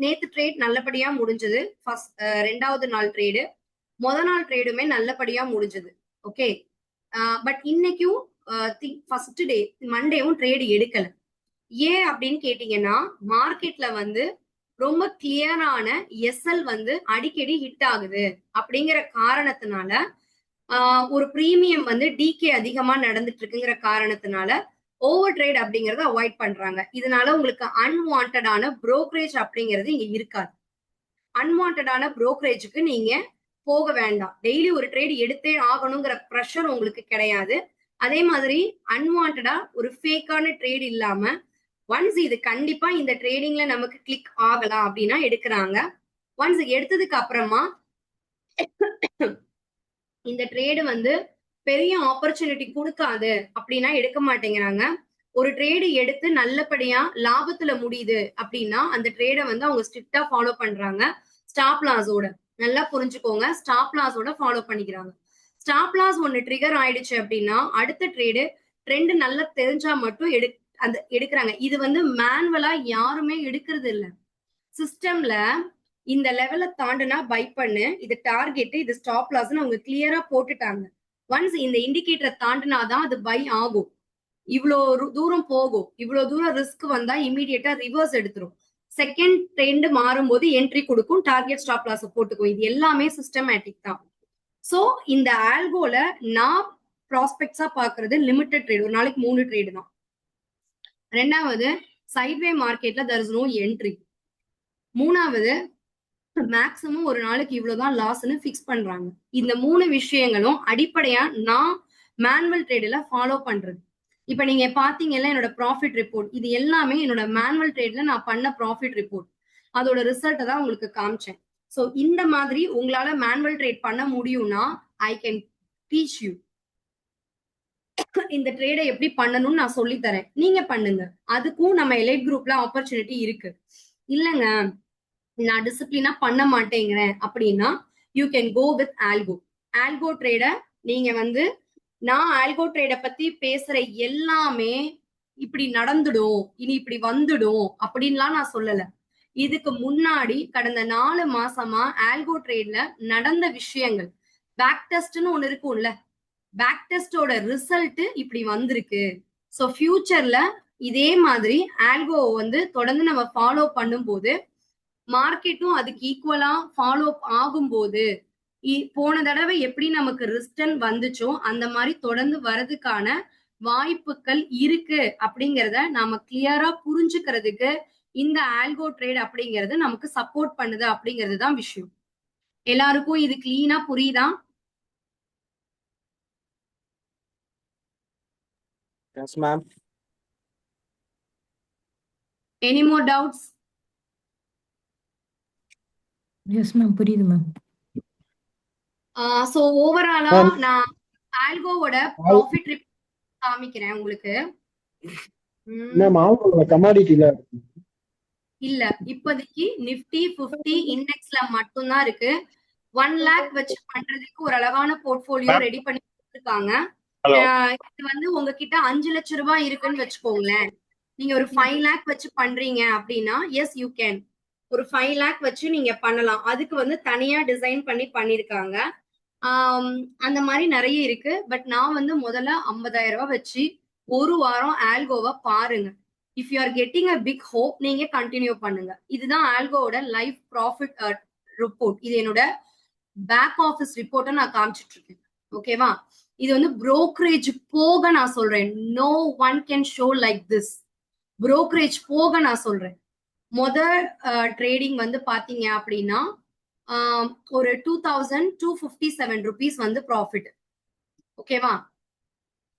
நேத்து ட்ரேட் நல்லபடியா முடிஞ்சது. 2வது நாள் ட்ரேடு. நாள் ட்ரேடுமே நல்லபடியா முடிஞ்சது. ஓகே. பட் இன்னைக்கும் ஃபர்ஸ்ட் டே மண்டேவும் ட்ரேட் எடுக்கல. ஏன் அப்படின்னு கேட்டீங்கன்னா, மார்க்கெட்ல வந்து ரொம்ப கிளியரான எஸ்எல் வந்து அடிக்கடி ஹிட் ஆகுது அப்படிங்கிற காரணத்தினால ஒரு பிரீமியம் வந்து டிகே அதிகமா நடந்துட்டு இருக்குங்கிற காரணத்தினால ஓவர் ட்ரேட் அப்படிங்கறத அவாய்ட் பண்றாங்க. இதனால உங்களுக்கு அன்வான்டான புரோக்கரேஜ் அப்படிங்கிறது இங்க இருக்காது. அன்வான்டான புரோக்கரேஜுக்கு நீங்க போக வேண்டாம். டெய்லி ஒரு ட்ரேட் எடுத்தே ஆகணுங்கிற ப்ரெஷர் உங்களுக்கு கிடையாது. அதே மாதிரி அன்வான்டா ஒரு ஃபேக்கான ட்ரேட் இல்லாம ஒன்ஸ் இது கண்டிப்பா இந்த ட்ரேடிங்ல நமக்கு கிளிக் ஆகலாம் அப்படின்னா எடுக்கிறாங்க. ஒன்ஸ் எடுத்ததுக்கு அப்புறமா இந்த ட்ரேடு வந்து பெரிய ஆப்பர்ச்சுனிட்டி கொடுக்காது அப்படின்னா எடுக்க மாட்டேங்கிறாங்க. ஒரு ட்ரேடு எடுத்து நல்லபடியா லாபத்துல முடியுது அப்படின்னா அந்த ட்ரேடை வந்து அவங்க ஸ்ட்ரிக்டா ஃபாலோ பண்றாங்க. ஸ்டாப் லாஸோட நல்லா புரிஞ்சுக்கோங்க, ஸ்டாப் லாஸோட ஃபாலோ பண்ணிக்கிறாங்க. ஸ்டாப் லாஸ் ஒன்னு ட்ரிகர் ஆயிடுச்சு அப்படின்னா அடுத்த ட்ரேடு ட்ரெண்ட் நல்லா தெரிஞ்சா மட்டும் எடுக்கிறாங்க. இது வந்து மேனுவலா யாருமே எடுக்கிறது இல்ல. சிஸ்டம்ல இந்த லெவல தாண்டுனா பை பண்ணு, இது டார்கெட், இது ஸ்டாப் லாஸ்னு அவங்க கிளியரா போட்டுட்டாங்க. ஒன்ஸ் இந்த இண்டிகேட்டரை தாண்டினாதான் அது பை ஆகும். இவ்வளோ தூரம் போகும், இவ்வளவு தூரம் ரிஸ்க் வந்தா இமீடியட்டா ரிவர்ஸ் எடுத்துரும். செகண்ட் ட்ரெண்ட் மாறும்போது என்ட்ரி கொடுக்கும், டார்கெட் ஸ்டாப் லாஸ் போட்டுக்கும். இது எல்லாமே சிஸ்டமேட்டிக் தான். சோ இந்த ஆல்கோல நான் ப்ராஸ்பெக்ட்ஸா பாக்குறது லிமிடெட் ட்ரேட், ஒரு நாளைக்கு 3 ட்ரேடு தான். ரெண்டாவது சைட்வே மார்க்கெட்ல there is no entry. மூணாவது மேக்ஸிமம் ஒரு நாளைக்கு இவ்வளவுதான் லாஸ்ன்னு ஃபிக்ஸ் பண்றாங்க. இந்த 3 விஷயங்களும் அடிப்படையா நான் மேனுவல் ட்ரேட்ல ஃபாலோ பண்றது. இப்ப நீங்க பாத்தீங்கல்ல என்னோட ப்ராஃபிட் ரிப்போர்ட், இது எல்லாமே என்னோட மேனுவல் ட்ரேட்ல நான் பண்ண ப்ராஃபிட் ரிப்போர்ட். அதோட ரிசல்ட்டை தான் உங்களுக்கு காமிச்சேன். சோ இந்த மாதிரி உங்களால மேனுவல் ட்ரேட் பண்ண முடியும்னா ஐ கேன் டீச் யூ. இந்த ட்ரேடை எப்படி பண்ணணும்னு நான் சொல்லி தரேன், நீங்க பண்ணுங்க. அதுக்கும் நம்ம எலைட் குரூப்ல ஆப்பர்ச்சுனிட்டி இருக்கு. இல்லங்க நான் டிசிப்ளினா பண்ண மாட்டேங்கிறேன் அப்படின்னா you can go with algo. Algo ட்ரேடை நீங்க வந்து நான் ஆல்கோ ட்ரேடை பத்தி பேசுற எல்லாமே இப்படி நடந்துடும், இனி இப்படி வந்துடும் அப்படின்லாம் நான் சொல்லல. இதுக்கு முன்னாடி கடந்த 4 மாசமா ஆல்கோ ட்ரேட்ல நடந்த விஷயங்கள், பேக் டெஸ்ட்னு ஒண்ணு இருக்கும்ல, பேக் டெஸ்டோட ரிசல்ட் இப்படி வந்திருக்கு. சோ ஃபியூச்சர்ல இதே மாதிரி ஆல்கோ வந்து தொடர்ந்து நம்ம ஃபாலோ பண்ணும்போது மார்க்கெட்டும் அதுக்கு ஈக்குவலா ஃபாலோ ஆகும்போது போன தடவை எப்படி நமக்கு ரிஸ்டன் வந்துச்சோ அந்த மாதிரி தொடர்ந்து வரதுக்கான வாய்ப்புகள் இருக்கு அப்படிங்கறத நாம கிளியரா புரிஞ்சுக்கிறதுக்கு இந்த ஆல்கோ ட்ரேட் அப்படிங்கிறது நமக்கு சப்போர்ட் பண்ணுது அப்படிங்கிறது தான் விஷயம். எல்லாருக்கும் இது கிளீனா புரியுதா? Yes, ma'am. Any more doubts? Yes ma'am, புரியுது மேம். சோ ஓவராலா Ma'am. நான் ஆல்கோவோட ப்ராஃபிட் ரிப்போர்ட் காமிக்கிறேன் உங்களுக்கு. மேம் ஆல்கோல கமாடிட்டில இல்ல, இப்போதைக்கு நிஃப்டி 50 இண்டெக்ஸ்ல மட்டும்தான் இருக்கு. 1 lakh வச்சு பண்றதுக்கு ஒரு அழகான போர்ட்போலியோ ரெடி பண்ணி கொடுத்துருக்காங்க. இது வந்து உங்ககிட்ட 5 லட்சம் ரூபாய் இருக்குன்னு வச்சுக்கோங்களேன். நீங்க ஒரு 5 lakh வச்சு பண்றீங்க அப்படின்னா எஸ் யூ கேன். ஒரு 5 lakh வச்சு நீங்க பண்ணலாம். அதுக்கு வந்து தனியா டிசைன் பண்ணி பண்ணிருக்காங்க. அந்த மாதிரி நிறைய இருக்கு. பட் நான் வந்து முதல்ல 50,000 ரூபாய் வச்சு ஒரு வாரம் ஆல்கோவை பாருங்க. If you are getting a big hope நீங்க கண்டினியூ பண்ணுங்க. இதுதான் ஆல்கோவோட லைஃப் ப்ராஃபிட் ரிப்போர்ட். இது என்னோட பேக் ஆஃபீஸ் ரிப்போர்ட்டை நான் காமிச்சிட்டு இருக்கேன். ஓகேவா? இது வந்து புரோக்கரேஜ் போக நான் சொல்றேன். No one can show like this. Brokerage போக நான் சொல்றேன். முதல் ட்ரேடிங் வந்து பாத்தீங்க அப்படின்னா ஒரு 2,257 rupees வந்து ப்ராஃபிட். ஓகேவா?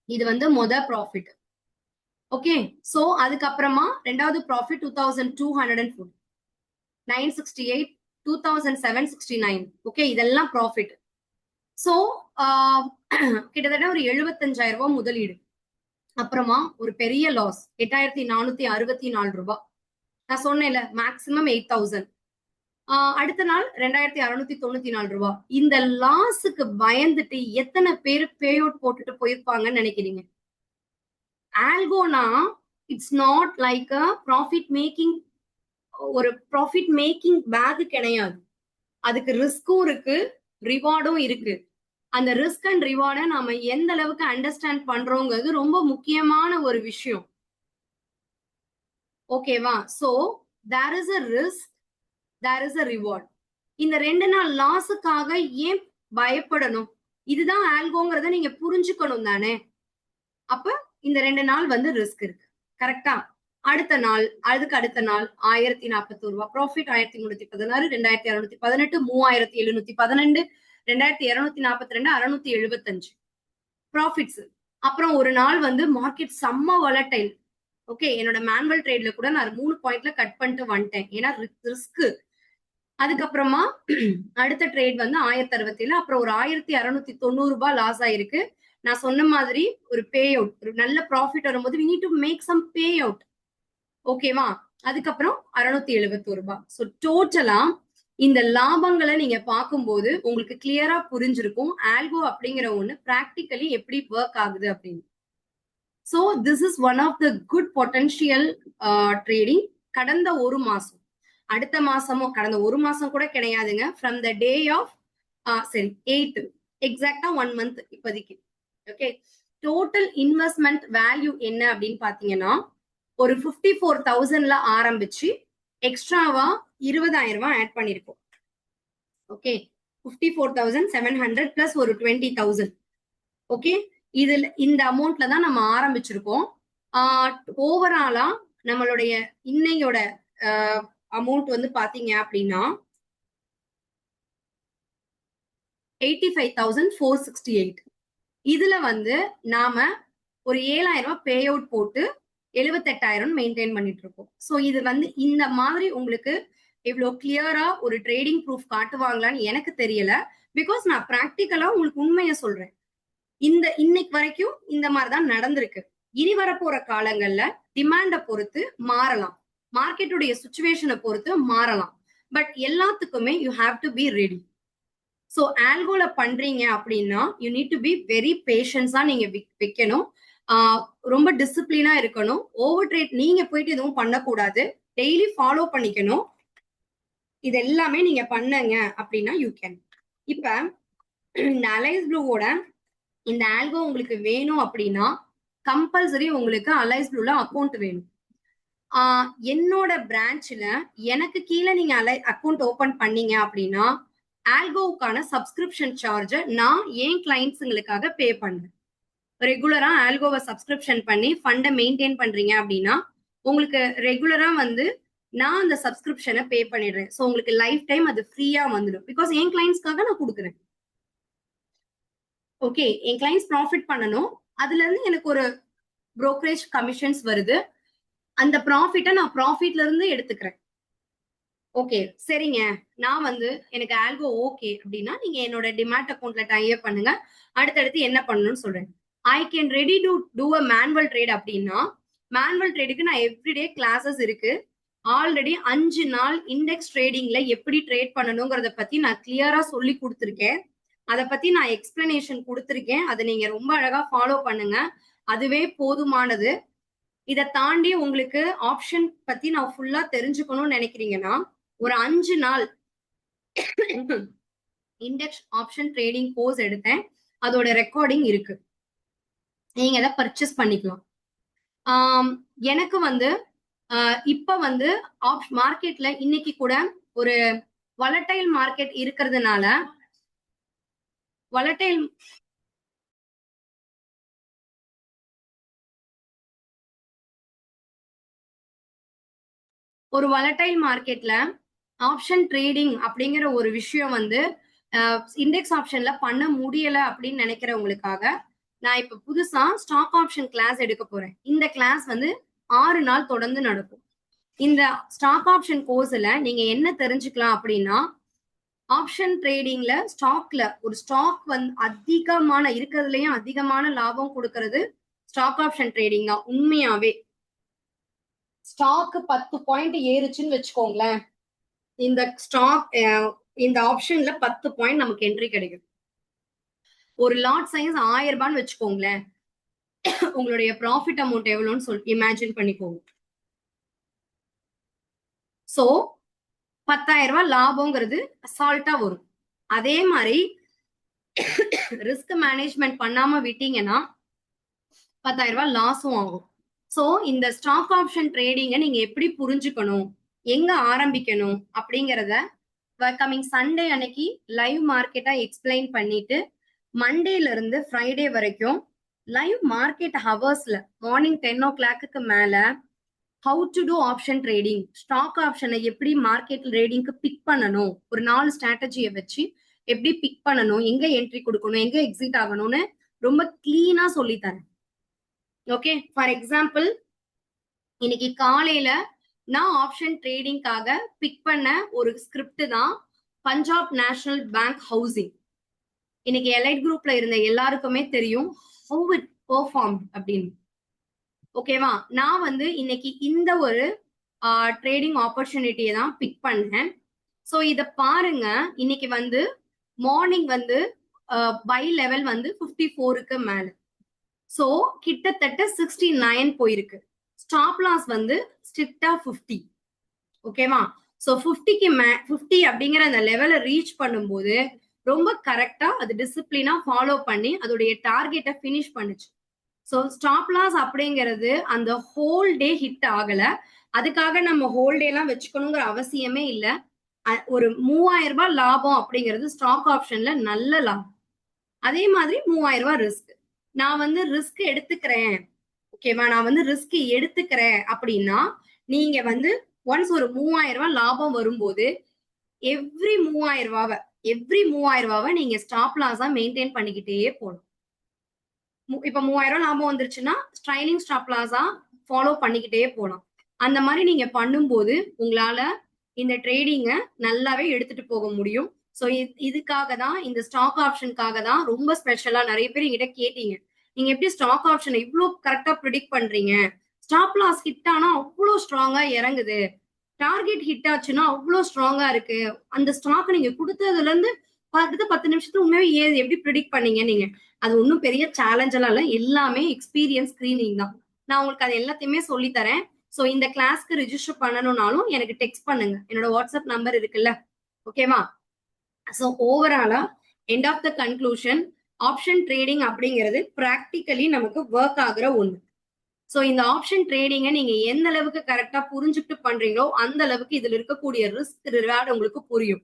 இது வந்து ப்ராஃபிட். ஓகே, சோ அதுக்கப்புறமா ரெண்டாவது ப்ராஃபிட் 2,204, 968, 2,769. ஓகே, இதெல்லாம் ப்ராஃபிட். சோ கிட்டத்தட்ட ஒரு 75,000 ரூபாய் முதலீடு. அப்புறமா ஒரு பெரிய லாஸ் 8,464 ரூபாய். நான் சொன்னேன்ல மேக்சிமம் 8,000. அடுத்த நாள் 2,694 ரூபாய். இந்த லாஸுக்கு பயந்துட்டு எத்தனை பேர் பே அவுட் போட்டுட்டு போயிருப்பாங்கன்னு நினைக்கிறீங்க? ஆல்கோனா it's not like a profit making, ஒரு ப்ராஃபிட் மேக்கிங் பேக் கிடையாது. அதுக்கு ரிஸ்கும் இருக்கு, ரிவார்டும் இருக்கு. அந்த ரிஸ்க் அண்ட் ரிவார்டை நாம எந்த அளவுக்கு அண்டர்ஸ்டாண்ட் பண்றோங்கிறது ரொம்ப முக்கியமான ஒரு விஷயம். ஓகேவா? So there is a risk, there is a reward. இந்த 2 நாள் லாஸுக்காக ஏன் பயப்படணும்? இதுதான் ஆல்கோங்கிறத நீங்க புரிஞ்சுக்கணும் தானே. அப்ப இந்த 2 நாள் வந்து ரிஸ்க் இருக்கு. கரெக்டா? அடுத்த நாள், அதுக்கு அடுத்த நாள் 1,041 ரூபாய் ப்ராஃபிட், 1,316, 2,618, 3,712, 2,242, 675 ப்ராஃபிட்ஸ். அப்புறம் ஒரு நாள் வந்து மார்க்கெட் செம்ம வாலடைல். ஓகே, என்னோட மேனுவல் ட்ரேட்ல கூட நான் 3 பாயிண்ட்ல கட் பண்ணிட்டு வந்துட்டேன். ஏன்னா ரிஸ்க். அதுக்கப்புறமா அடுத்த ட்ரேட் வந்து 1067, அப்புறம் ஒரு 1690 ரூபாய் லாஸ் ஆயிருக்கு. நான் சொன்ன மாதிரி ஒரு பே அவுட், ஒரு நல்ல ப்ராஃபிட் வரும்போது we need to make some pay out. ஓகேவா? அதுக்கப்புறம் 671 ரூபாய். ஸோ டோட்டலா இந்த லாபங்களை நீங்க பார்க்கும்போது உங்களுக்கு கிளியரா புரிஞ்சிருக்கும் ஆல்கோ அப்படிங்கிற ஒண்ணு பிராக்டிக்கலி எப்படி ஒர்க் ஆகுது அப்படின்னு. So this is one of the good potential trading. கடந்த ஒரு மாசம், அடுத்த மாசமும், கடந்த ஒரு மாசம் கூட கிடையாதுங்க, ஃப்ரம் த டே ஆஃப் சரி 8 எக்ஸாக்டா 1 மந்த் இப்போதைக்கு. ஓகே, டோட்டல் இன்வெஸ்ட்மெண்ட் வேல்யூ என்ன அப்படின்னு பாத்தீங்கன்னா ஒரு 54,000ல ஆரம்பிச்சு எக்ஸ்ட்ராவா 20,000 ரூபாய் ஆட் பண்ணிருக்கோம். ஓகே, 54,700 பிளஸ் ஒரு 20,000. ஓகே, இதுல இந்த அமௌண்ட்ல தான் நம்ம ஆரம்பிச்சிருக்கோம். ஓவராலா நம்மளுடைய இன்னையோட அமௌண்ட் வந்து பாத்தீங்க அப்படின்னா 85,468. இதுல வந்து நாம ஒரு 7,000 ரூபாய் பே அவுட் போட்டு 78,000 மெயின்டைன் பண்ணிட்டு இருக்கோம். ஸோ இது வந்து இந்த மாதிரி உங்களுக்கு இவ்வளவு கிளியரா ஒரு ட்ரேடிங் ப்ரூஃப் காட்டுவாங்களான்னு எனக்கு தெரியல. பிகாஸ் நான் பிராக்டிக்கலா உங்களுக்கு உண்மையை சொல்றேன். இன்னைக்கு வரைக்கும் இந்த மாதிரிதான் நடந்திருக்கு. இனி வரப்போற காலங்கள்ல டிமாண்ட பொறுத்து மாறலாம், மார்க்கெட்டுடைய சுச்சுவேஷனை பொறுத்து மாறலாம். பட் எல்லாத்துக்குமே you have to be ready. So ஆல்கோல பண்றீங்க அப்படின்னா you need to be very பேஷன்ஸா நீங்க வைக்கணும். ரொம்ப டிசிப்ளினா இருக்கணும். ஓவர் ட்ரேட் நீங்க போயிட்டு எதுவும் பண்ணக்கூடாது. டெய்லி ஃபாலோ பண்ணிக்கணும். இது எல்லாமே நீங்க பண்ணுங்க அப்படின்னா யூ கேன். இப்ப இந்த அலைஸ் ப்ளூவோட இந்த ஆல்கோ உங்களுக்கு வேணும் அப்படின்னா கம்பல்சரி உங்களுக்கு அலைஸ் ப்ளூல அக்கௌண்ட் வேணும். என்னோட பிரான்ச்ல எனக்கு கீழே நீங்க அக்கௌண்ட் ஓபன் பண்ணீங்க அப்படின்னா ஆல்கோவுக்கான சப்ஸ்கிரிப்ஷன் சார்ஜ நான் என் கிளைண்ட்ஸுங்களுக்காக பே பண்றேன். ரெகுலரா ஆல்கோவை சப்ஸ்கிரிப்ஷன் பண்ணி ஃபண்டை மெயின்டைன் பண்றீங்க அப்படின்னா உங்களுக்கு ரெகுலரா வந்து நான் அந்த சப்ஸ்கிரிப்ஷனை பே பண்ணிடுறேன். ஸோ உங்களுக்கு லைஃப் டைம் அது ஃப்ரீயா வந்துடும். பிகாஸ் என் கிளைண்ட்ஸ்க்காக நான் கொடுக்குறேன். ஓகே, என் கிளைண்ட்ஸ் ப்ராஃபிட் பண்ணணும், அதுல இருந்து எனக்கு ஒரு brokerage கமிஷன்ஸ் வருது. அந்த ப்ராஃபிட்டை நான் ப்ராஃபிட்ல இருந்து எடுத்துக்கிறேன். ஓகே, சரிங்க, நான் வந்து எனக்கு ஆல்கோ ஓகே அப்படின்னா நீங்க என்னோட டிமேட் அக்கௌண்ட்ல டைப் பண்ணுங்க. அடுத்தடுத்து என்ன பண்ணணும்னு சொல்றேன். I can ready to do a manual trade அப்படின்னா மேனுவல் ட்ரேடுக்கு நான் எவ்ரிடே கிளாஸஸ் இருக்கு. ஆல்ரெடி 5 நாள் இண்டெக்ஸ் ட்ரேடிங்ல எப்படி ட்ரேட் பண்ணணுங்கிறத பத்தி நான் கிளியரா சொல்லி கொடுத்துருக்கேன். அதை பத்தி நான் எக்ஸ்பிளனேஷன் கொடுத்துருக்கேன். அதை நீங்க ரொம்ப அழகா ஃபாலோ பண்ணுங்க, அதுவே போதுமானது. இதை தாண்டி உங்களுக்கு ஆப்ஷன் பத்தி நான் ஃபுல்லா தெரிஞ்சுக்கணும்னு நினைக்கிறீங்கன்னா ஒரு 5 நாள் இண்டெக்ஸ் ஆப்ஷன் ட்ரேடிங் கோர்ஸ் எடுத்தேன். அதோட ரெக்கார்டிங் இருக்கு, நீங்க அதை பர்ச்சேஸ் பண்ணிக்கலாம். எனக்கு வந்து இப்ப வந்து மார்க்கெட்ல இன்னைக்கு கூட ஒரு வலட்டைல் மார்க்கெட் இருக்கிறதுனால ஒரு வலட்டைல் மார்க்கெட்ல ஆப்ஷன் ட்ரேடிங் அப்படிங்கிற ஒரு விஷயம் வந்து இண்டெக்ஸ் ஆப்ஷன்ல பண்ண முடியல அப்படின்னு நினைக்கிறவங்களுக்காக நான் இப்ப புதுசா ஸ்டாக் ஆப்ஷன் கிளாஸ் எடுக்க போறேன். இந்த கிளாஸ் வந்து 6 நாள் தொடர்ந்து நடக்கும். இந்த ஸ்டாக் ஆப்ஷன் கோர்ஸ்ல நீங்க என்ன தெரிஞ்சுக்கலாம் அப்படின்னா ஆப்ஷன் ட்ரேடிங்ல ஸ்டாக்ல ஒரு ஸ்டாக் வந்து அதிகமான இருக்கிறதுலயும் அதிகமான லாபம் கொடுக்கறது ஸ்டாக் ஆப்ஷன் ட்ரேடிங் தான். உண்மையாவே ஸ்டாக் 10 பாயிண்ட் ஏறுச்சுன்னு வச்சுக்கோங்களேன், இந்த ஸ்டாக் இந்த ஆப்ஷன்ல 10 பாயிண்ட் நமக்கு என்ட்ரி கிடைக்கும். ஒரு லாட் சைஸ் 1000 ரூபான்னு வச்சுக்கோங்களேன், உங்களுடைய ப்ராஃபிட் அமௌண்ட் எவ்வளவுன்னு சொல்லி இமேஜின் பண்ணிக்கோங்க. சோ 10,000 ரூபாய் லாபம்ங்கிறது அசால்ட்டா வரும். அதே மாதிரி ரிஸ்க் மேனேஜ்மெண்ட் பண்ணாம விட்டீங்கன்னா 10,000 ரூபாய் லாஸும் ஆகும். சோ இந்த ஸ்டாக் ஆப்ஷன் ட்ரேடிங்க நீங்க எப்படி புரிஞ்சுக்கணும், எங்க ஆரம்பிக்கணும் அப்படிங்கறத கமிங் சண்டே அன்னைக்கு லைவ் மார்க்கெட்டா எக்ஸ்பிளைன் பண்ணிட்டு மண்டேல இருந்து ஃப்ரைடே வரைக்கும் லைவ் மார்க்கெட் ஹவர்ஸ்ல மார்னிங் 10 o'clock மேல how to do option trading, stock ஆப்ஷனை எப்படி மார்க்கெட் ட்ரேடிங்க்கு பிக் பண்ணணும், ஒரு 4 ஸ்ட்ராட்டஜியை வச்சு எப்படி பிக் பண்ணணும், எங்க என்ட்ரி கொடுக்கணும், எங்க எக்ஸிட் ஆகணும்னு ரொம்ப கிளீனா சொல்லித்தரேன். ஓகே, ஃபார் எக்ஸாம்பிள் இன்னைக்கு காலையில நான் ஆப்ஷன் ட்ரேடிங்காக பிக் பண்ண ஒரு ஸ்கிரிப்ட் தான் பஞ்சாப் நேஷனல் பேங்க் ஹவுசிங். இன்னைக்கு எலைட் குரூப்ல இருந்த எல்லாருக்குமே தெரியும் how it performed அப்படின்னு. ஓகேவா, நான் வந்து இன்னைக்கு இந்த ஒரு ட்ரேடிங் ஆப்பர்ச்சுனிட்டியை தான் பிக் பண்ணேன். ஸோ இத பாருங்க, இன்னைக்கு வந்து மார்னிங் வந்து பை லெவல் வந்து 54க்கு மேல. ஸோ கிட்டத்தட்ட 69 போயிருக்கு. ஸ்டாப் லாஸ் வந்து ஸ்ட்ரிக்டா 50. ஓகேவா, ஸோ 50 அப்படிங்கிற அந்த லெவலை ரீச் பண்ணும்போது ரொம்ப கரெக்டா அது டிசிப்ளினா ஃபாலோ பண்ணி அதோடைய டார்கெட்டை ஃபினிஷ் பண்ணுச்சு. ஸோ ஸ்டாப் லாஸ் அப்படிங்கிறது அந்த ஹோல் டே ஹிட் ஆகல. அதுக்காக நம்ம ஹோல் டே எல்லாம் வச்சுக்கணுங்கிற அவசியமே இல்லை. ஒரு 3000 ரூபாய் லாபம் அப்படிங்கிறது ஸ்டாக் ஆப்ஷன்ல நல்ல லாபம். அதே மாதிரி 3000 ரூபாய் ரிஸ்க். நான் வந்து ரிஸ்க் எடுத்துக்கிறேன், ஓகேவா, நான் வந்து ரிஸ்க் எடுத்துக்கிறேன் அப்படின்னா நீங்க வந்து ஒன்ஸ் ஒரு 3000 ரூபாய் லாபம் வரும்போது எவ்ரி 3000 ரூபாவை நீங்க ஸ்டாப் லாஸா மெயின்டைன் பண்ணிக்கிட்டே போகணும். இப்ப 3000 ரூபாய் லாபம் வந்துருச்சுன்னா ஸ்ட்ரைலிங் ஸ்டாப் லாஸா ஃபாலோ பண்ணிக்கிட்டே போகலாம். அந்த மாதிரி நீங்க பண்ணும்போது உங்களால இந்த ட்ரேடிங்க நல்லாவே எடுத்துட்டு போக முடியும். ஸோ இதுக்காக தான், இந்த ஸ்டாக் ஆப்ஷனுக்காக தான் ரொம்ப ஸ்பெஷலா நிறைய பேர் என்கிட்ட கேட்டீங்க, நீங்க எப்படி ஸ்டாக் ஆப்ஷன் இவ்வளோ கரெக்டா ப்ரிடிக்ட் பண்றீங்க, ஸ்டாப் லாஸ் ஹிட் ஆனா அவ்வளோ ஸ்ட்ராங்கா இறங்குது, டார்கெட் ஹிட் ஆச்சுன்னா அவ்வளோ ஸ்ட்ராங்கா இருக்கு, அந்த ஸ்டாக் நீங்க கொடுத்ததுல இருந்து அடுத்த 10 நிமிஷத்துக்கு உண்மையாவே எப்படி ப்ரிடிக்ட் பண்ணீங்க நீங்க? அது ஒன்றும் பெரிய சேலஞ்ச் எல்லாம் இல்லை, எல்லாமே எக்ஸ்பீரியன்ஸ் ஸ்கிரீனிங் தான். நான் உங்களுக்கு அது எல்லாத்தையுமே சொல்லி தரேன். ஸோ இந்த கிளாஸ்க்கு ரிஜிஸ்டர் பண்ணணும்னாலும் எனக்கு டெக்ஸ்ட் பண்ணுங்க, என்னோட வாட்ஸ்அப் நம்பர் இருக்குல்ல, ஓகேவா. ஸோ ஓவராலா end of the conclusion, option trading அப்படிங்கிறது ப்ராக்டிக்கலி நமக்கு ஒர்க் ஆகுற ஒண்ணு. ஸோ இந்த ஆப்ஷன் ட்ரேடிங்கை நீங்க எந்த அளவுக்கு கரெக்டா புரிஞ்சுக்கிட்டு பண்றீங்களோ அந்த அளவுக்கு இதுல இருக்கக்கூடிய ரிஸ்க் ரிவார்டு உங்களுக்கு புரியும்.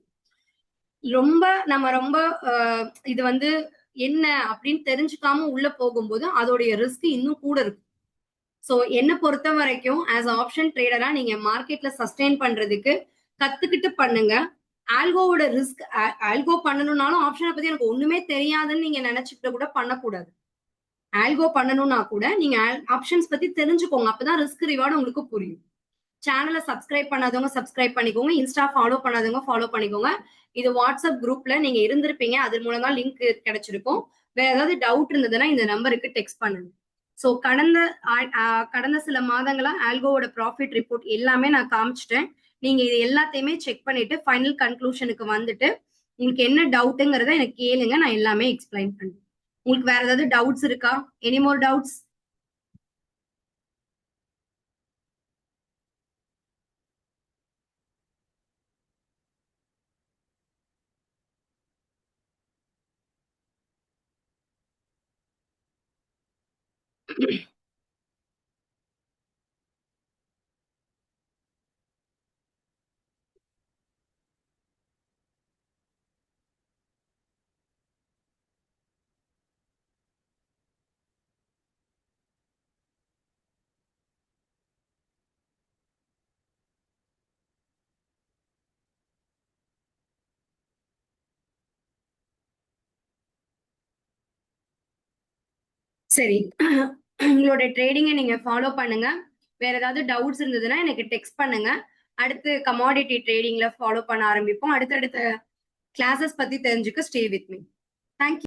ரொம்ப இது வந்து என்ன அப்படின்னு தெரிஞ்சுக்காம உள்ள போகும்போது அதோடைய ரிஸ்க் இன்னும் கூட இருக்கு. ஸோ என்ன பொறுத்த வரைக்கும் ஆஸ் ஆப்ஷன் ட்ரேடரா நீங்க மார்க்கெட்ல சஸ்டெயின் பண்றதுக்கு கத்துக்கிட்டு பண்ணுங்க. ஆல்கோவோட ரிஸ்க், ஆல்கோ பண்ணணும்னாலும் ஆப்ஷனை பத்தி எனக்கு ஒண்ணுமே தெரியாதுன்னு நீங்க நினைச்சுக்கிட்டு கூட பண்ணக்கூடாது. ஆல்கோ பண்ணணும்னா கூட நீங்க ஆப்ஷன்ஸ் பத்தி தெரிஞ்சுக்கோங்க, அப்பதான் ரிஸ்க் ரிவார்டு உங்களுக்கு புரியும். சேனலை சப்ஸ்கிரைப் பண்ணாதவங்க சப்ஸ்கிரைப் பண்ணிக்கோங்க, இன்ஸ்டா ஃபாலோ பண்ணாதவங்க ஃபாலோ பண்ணிக்கோங்க. இது வாட்ஸ்அப் குரூப்ல நீங்க இருந்திருப்பீங்க, அது மூலம் தான் லிங்க் கிடைச்சிருக்கும். வேற ஏதாவது டவுட் இருந்ததுன்னா இந்த நம்பருக்கு டெக்ஸ்ட் பண்ணுங்க. ஸோ கடந்த சில மாதங்களா ஆல்கோவோட ப்ராஃபிட் ரிப்போர்ட் எல்லாமே நான் காமிச்சிட்டேன். நீங்க இது எல்லாத்தையுமே செக் பண்ணிட்டு ஃபைனல் கன்க்ளூஷனுக்கு வந்துட்டு உங்களுக்கு என்ன டவுட்டுங்கிறத எனக்கு கேளுங்க, நான் எல்லாமே எக்ஸ்பிளைன் பண்றேன். உங்களுக்கு வேற ஏதாவது டவுட்ஸ் இருக்கா? Any more doubts? சரி, உங்களோட ட்ரேடிங்கை நீங்க ஃபாலோ பண்ணுங்க. வேற ஏதாவது டவுட்ஸ் இருந்ததுன்னா எனக்கு டெக்ஸ்ட் பண்ணுங்க. அடுத்து கமாடிட்டி ட்ரேடிங்ல ஃபாலோ பண்ண ஆரம்பிப்போம். அடுத்தடுத்த கிளாஸஸ் பத்தி தெரிஞ்சுக்க ஸ்டே வித் மீ. தேங்க்யூ.